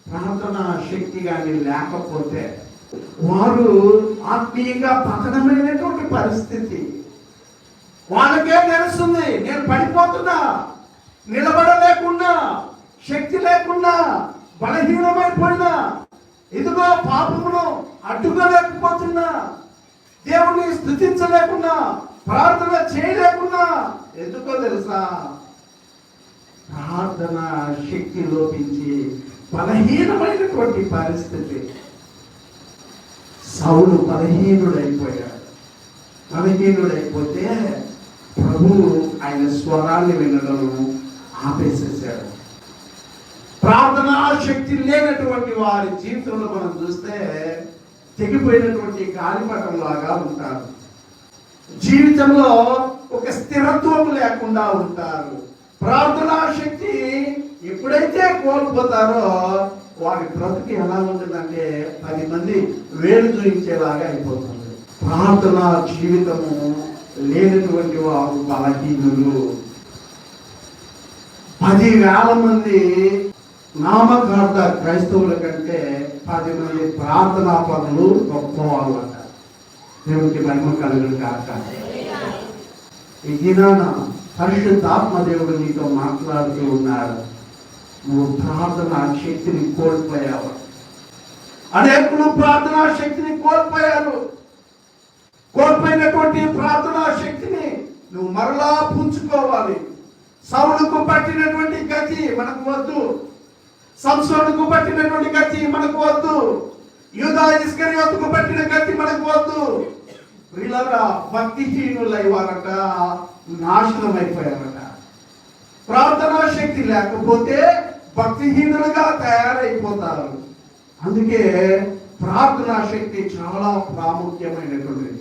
ప్రార్థన శక్తి కానీ లేకపోతే వారు ఆత్మీయంగా పతనమైనటువంటి పరిస్థితి. వాళ్ళకే తెలుస్తుంది, నేను పడిపోతున్నా, నిలబడలేకున్నా, శక్తి లేకున్నా, బలహీనమైపోయినా, ఇదిగో పాపమును అడ్డుకోలేకపోతున్నా, దేవుణ్ణి స్తుతించలేకున్నా, ప్రార్థన చేయలేకున్నా. ఎందుకో తెలుసా? ప్రార్థన శక్తి లోపించి బలహీనమైనటువంటి పరిస్థితి. సౌలు బలహీనుడైపోయాడు. బలహీనుడైపోతే ప్రభు ఆయన స్వరాన్ని వినడం ఆపేసేసాడు. ప్రార్థనా శక్తి లేనటువంటి వారి జీవితంలో మనం చూస్తే తెగిపోయినటువంటి గాలిపటం లాగా ఉంటారు. జీవితంలో ఒక స్థిరత్వం లేకుండా ఉంటారు. ప్రార్థనా శక్తి ఎప్పుడైతే కోల్పోతారో వారి బ్రతుకు ఎలా ఉంటుందంటే 10 మంది వేలు చూయించేలాగా అయిపోతుంది. ప్రార్థనా జీవితము లేనటువంటి వారు బలహీనులు. 10,000 మంది నామకార్థ క్రైస్తవుల కంటే 10 మంది ప్రార్థనా పనులు గొప్ప వాళ్ళు అంటారు. దేవునికి మహిమ కలుగును కాక. ఈ దినాన పరిశుద్ధాత్మ దేవుడు నీతో మాట్లాడుతూ ఉన్నాడు. నువ్వు ప్రార్థనా శక్తిని కోల్పోయావు. అనేకులు ప్రార్థనా శక్తిని కోల్పోయారు. కోల్పోయినటువంటి ప్రార్థనా శక్తిని నువ్వు మరలా పుంజుకోవాలి. సౌలుకు పట్టినటువంటి గతి మనకు వద్దు. సంసోనుకు పట్టినటువంటి గతి మనకు వద్దు. యూదా ఇస్కరియోతుకు పట్టిన గతి మనకు వద్దు. వీళ్ళరా భక్తిహీనులైవారట, నాశనం అయిపోయారట. ప్రార్థనా శక్తి లేకపోతే భక్తిహీనులుగా తయారైపోతారు. అందుకే ప్రార్థనా శక్తి చాలా ప్రాముఖ్యమైనటువంటిది.